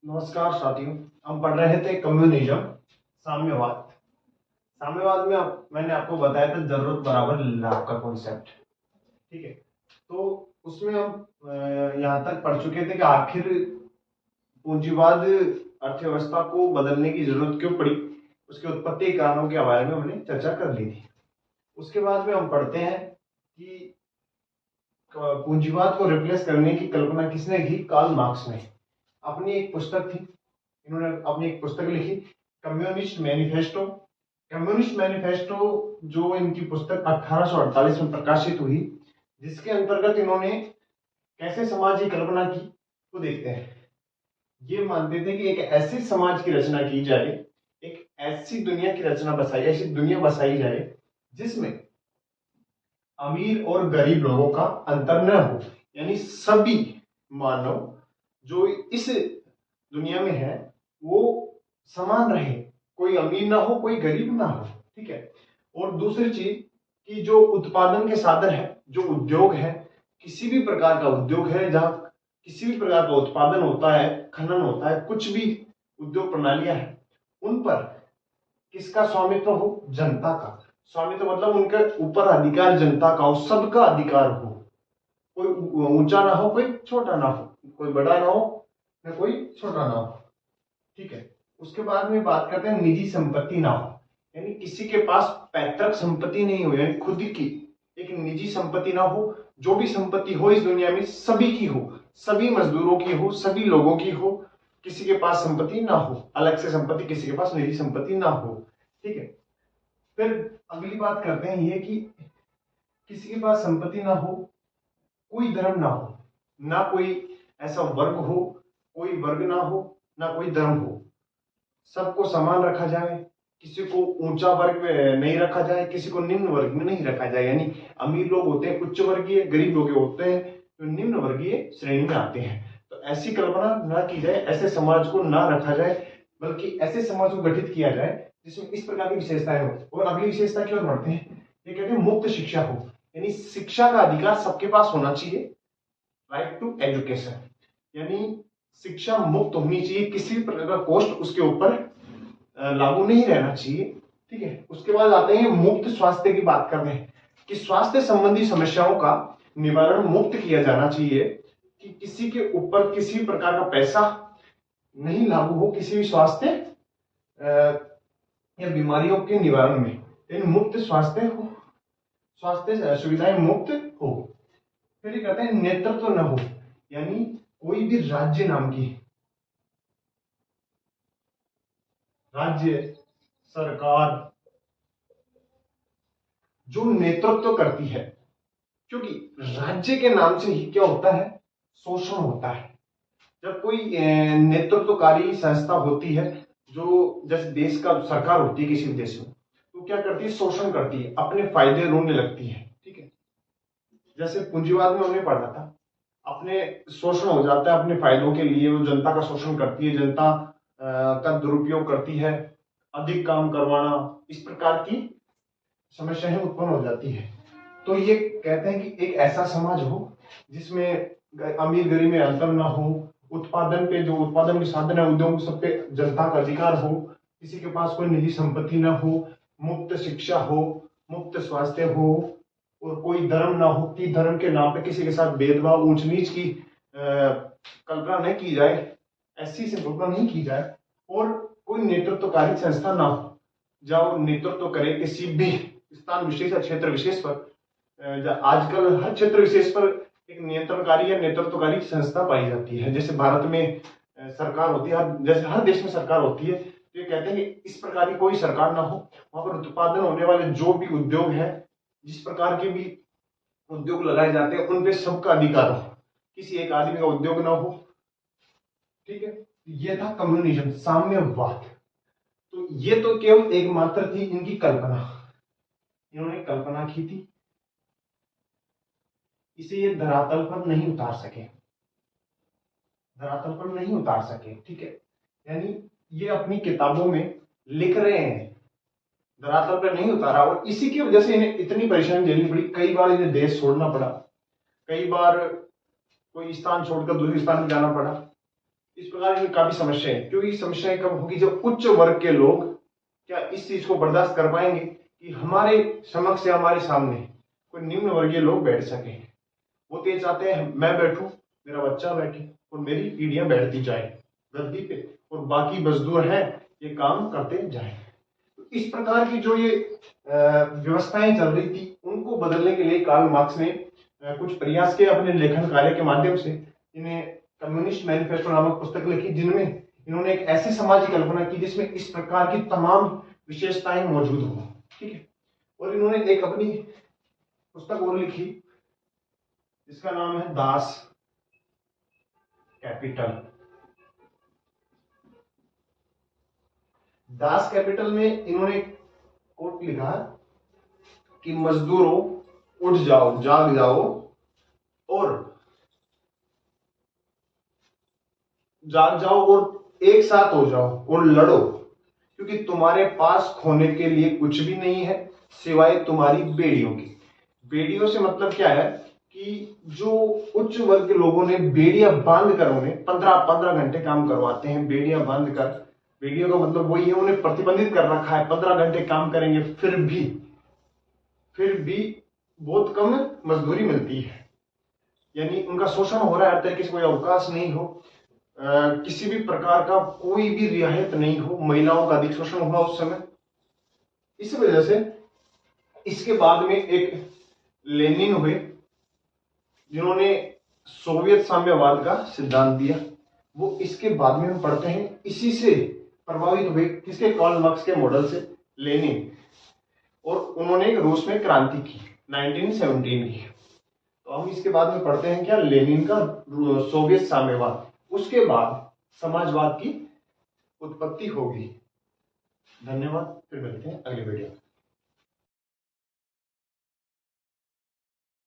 नमस्कार साथियों। हम पढ़ रहे थे कम्युनिज्म, साम्यवाद। साम्यवाद में मैंने आपको बताया था जरूरत बराबर लाभ का कॉन्सेप्ट। ठीक है, तो उसमें हम यहाँ तक पढ़ चुके थे कि आखिर पूंजीवाद अर्थव्यवस्था को बदलने की जरूरत क्यों पड़ी, उसके उत्पत्ति कारणों के बारे में हमने चर्चा कर ली थी। उसके बाद में हम पढ़ते हैं कि पूंजीवाद को रिप्लेस करने की कल्पना किसने की? कार्ल मार्क्स ने। अपनी एक पुस्तक थी, इन्होंने अपनी एक पुस्तक लिखी, कम्युनिस्ट मैनिफेस्टो। कम्युनिस्ट मैनिफेस्टो जो इनकी पुस्तक 1848 में प्रकाशित हुई, जिसके अंतर्गत इन्होंने कैसे समाज की कल्पना की वो देखते हैं। ये मानते थे कि एक ऐसी समाज की रचना की जाए, एक ऐसी दुनिया की रचना बसाई, ऐसी दुनिया बसाई जाए जिसमें अमीर और गरीब लोगों का अंतर न हो, यानी सभी मानव जो इस दुनिया में है वो समान रहे, कोई अमीर ना हो, कोई गरीब ना हो। ठीक है, और दूसरी चीज कि जो उत्पादन के साधन है, जो उद्योग है, किसी भी प्रकार का उद्योग है जहां किसी भी प्रकार का उत्पादन होता है, खनन होता है, कुछ भी उद्योग प्रणालियां हैं, उन पर किसका स्वामित्व हो? जनता का स्वामित्व, मतलब उनके ऊपर अधिकार जनता का हो, सबका अधिकार हो, कोई ऊंचा ना हो, कोई छोटा ना हो, कोई बड़ा ना हो ना कोई छोटा ना हो। ठीक है, उसके बाद में बात करते हैं निजी संपत्ति ना हो, यानी किसी के पास पैतृक संपत्ति नहीं हो, यानी खुद की एक निजी संपत्ति ना हो। जो भी संपत्ति हो इस दुनिया में सभी की हो, सभी मजदूरों की हो, सभी लोगों की हो, किसी के पास संपत्ति ना हो, अलग से संपत्ति, किसी के पास निजी संपत्ति ना हो। ठीक है, फिर अगली बात करते हैं ये कि किसी के पास संपत्ति ना हो, कोई धर्म ना हो, ना कोई ऐसा वर्ग हो, कोई वर्ग ना हो, ना कोई धर्म हो, सबको समान रखा जाए, किसी को ऊंचा वर्ग में नहीं रखा जाए, किसी को निम्न वर्ग में नहीं रखा जाए, यानी अमीर लोग होते हैं उच्च वर्गीय, गरीब लोग होते हैं जो निम्न वर्गीय श्रेणी में आते हैं। तो ऐसी कल्पना ना की जाए, ऐसे समाज को ना रखा जाए, बल्कि ऐसे समाज को गठित किया जाए जिसमें इस प्रकार की विशेषताएं हो। और अगली विशेषता की ओर बढ़ते हैं, ये कहते हैं मुक्त शिक्षा हो, यानी शिक्षा का अधिकार सबके पास होना चाहिए, राइट टू एजुकेशन, यानी शिक्षा मुक्त होनी चाहिए, किसी भी प्रकार का कॉस्ट उसके ऊपर लागू नहीं रहना चाहिए। ठीक है, उसके बाद आते हैं मुक्त स्वास्थ्य की बात करते हैं कि स्वास्थ्य संबंधी समस्याओं का निवारण मुक्त किया जाना चाहिए, कि किसी के ऊपर किसी भी प्रकार का पैसा नहीं लागू हो किसी भी स्वास्थ्य या बीमारियों के निवारण में, लेकिन मुक्त स्वास्थ्य हो, स्वास्थ्य सुविधाएं मुक्त हो। फिर ये कहते हैं नेतृत्व न हो, यानी कोई भी राज्य नाम की राज्य सरकार जो नेतृत्व करती है, क्योंकि राज्य के नाम से ही क्या होता है? शोषण होता है। जब कोई नेतृत्वकारी संस्था होती है, जो जैसे देश का सरकार होती है किसी भी देश में, तो क्या करती है? शोषण करती है, अपने फायदे ढूंढने लगती है। ठीक है, जैसे पूंजीवाद में हमने पढ़ा था, अपने शोषण हो जाता है, अपने फायदों के लिए वो जनता का शोषण करती है, जनता का दुरुपयोग करती है, अधिक काम करवाना, इस प्रकार की समस्याएं उत्पन्न हो जाती है। तो ये कहते हैं कि एक ऐसा समाज हो जिसमें अमीर गरीब में अंतर ना हो, उत्पादन पे जो उत्पादन के साधन है, उद्योग सब पे जनता का अधिकार हो, किसी के पास कोई निजी संपत्ति ना हो, मुक्त शिक्षा हो, मुक्त स्वास्थ्य हो, और कोई धर्म ना हो कि धर्म के नाम पे किसी के साथ भेदभाव, ऊंच नीच की कल्पना नहीं की जाए, ऐसी से कल्पना नहीं की जाए, और कोई नेतृत्वकारी संस्था ना हो जो नेतृत्व करे किसी भी स्थान विशेष या क्षेत्र विशेष पर। आजकल हर क्षेत्र विशेष पर एक नियंत्रणकारी या नेतृत्वकारी संस्था पाई जाती है, जैसे भारत में सरकार होती है, जैसे हर देश में सरकार होती है। तो ये कहते हैं कि इस प्रकार की कोई सरकार ना हो, वहां पर उत्पादन होने वाले जो भी उद्योग है, जिस प्रकार के भी उद्योग लगाए जाते हैं, उन पे सबका अधिकार हो, किसी एक आदमी का उद्योग ना हो। ठीक है, ये था कम्युनिज्म, साम्यवाद। तो ये तो केवल एकमात्र थी इनकी कल्पना, इन्होंने कल्पना की थी, इसे ये धरातल पर नहीं उतार सके, धरातल पर नहीं उतार सके। ठीक है, यानी ये अपनी किताबों में लिख रहे हैं, धरातल पर नहीं उतारा, और इसी की वजह से इन्हें इतनी परेशानी झेलनी पड़ी। कई बार इन्हें देश छोड़ना पड़ा, कई बार कोई स्थान छोड़कर दूसरे स्थान में जाना पड़ा। इस प्रकार की काफी समस्या है, क्योंकि समस्याएं कब होगी जब उच्च वर्ग के लोग क्या इस चीज को बर्दाश्त कर पाएंगे कि हमारे समक्ष या हमारे सामने कोई निम्न वर्गीय लोग बैठ सके। वो तो ये चाहते हैं मैं बैठूं, मेरा बच्चा बैठे और मेरी पीढ़ियां बैठती जाए गद्दी पे और बाकी मजदूर हैं ये काम करते जाए। तो इस प्रकार की जो ये व्यवस्थाएं चल रही थी उनको बदलने के लिए कार्ल मार्क्स ने कुछ प्रयास किए अपने लेखन कार्य के माध्यम से। इन्हें कम्युनिस्ट मैनिफेस्टो नामक पुस्तक लिखी जिनमें इन्होंने एक ऐसे समाज की कल्पना की जिसमें इस प्रकार की तमाम विशेषताएं मौजूद हो। ठीक है, और इन्होंने एक अपनी पुस्तक और लिखी जिसका नाम है दास कैपिटल। दास कैपिटल में इन्होंने कोट लिखा कि मजदूरों उठ जाओ, जाग जाओ और एक साथ हो जाओ और लड़ो, क्योंकि तुम्हारे पास खोने के लिए कुछ भी नहीं है सिवाय तुम्हारी बेड़ियों की। बेड़ियों से मतलब क्या है कि जो उच्च वर्ग के लोगों ने बेड़ियां बांध कर उन्हें 15-15 घंटे काम करवाते हैं। बेड़ियां बांध कर, बेड़ियों का मतलब वही है, उन्हें प्रतिबंधित कर रखा है 15 घंटे काम करेंगे, फिर भी बहुत कम मजदूरी मिलती है। यानी उनका शोषण हो रहा है, हर तरीके से कोई अवकाश नहीं हो, किसी भी प्रकार का कोई भी रियायत नहीं हो, महिलाओं का अधिक शोषण हुआ उस समय। इस वजह से इसके बाद में एक लेनिन हुए जिन्होंने सोवियत साम्यवाद का सिद्धांत दिया। वो इसके बाद में हम पढ़ते हैं, इसी से प्रभावित हुए किसके, कार्ल मार्क्स के मॉडल से, लेनिन। और उन्होंने रूस में क्रांति की 1917 की। तो हम इसके बाद में पढ़ते हैं क्या, लेनिन का सोवियत साम्यवाद। उसके बाद समाजवाद की उत्पत्ति होगी। धन्यवाद, फिर मिलते हैं अगले वीडियो में।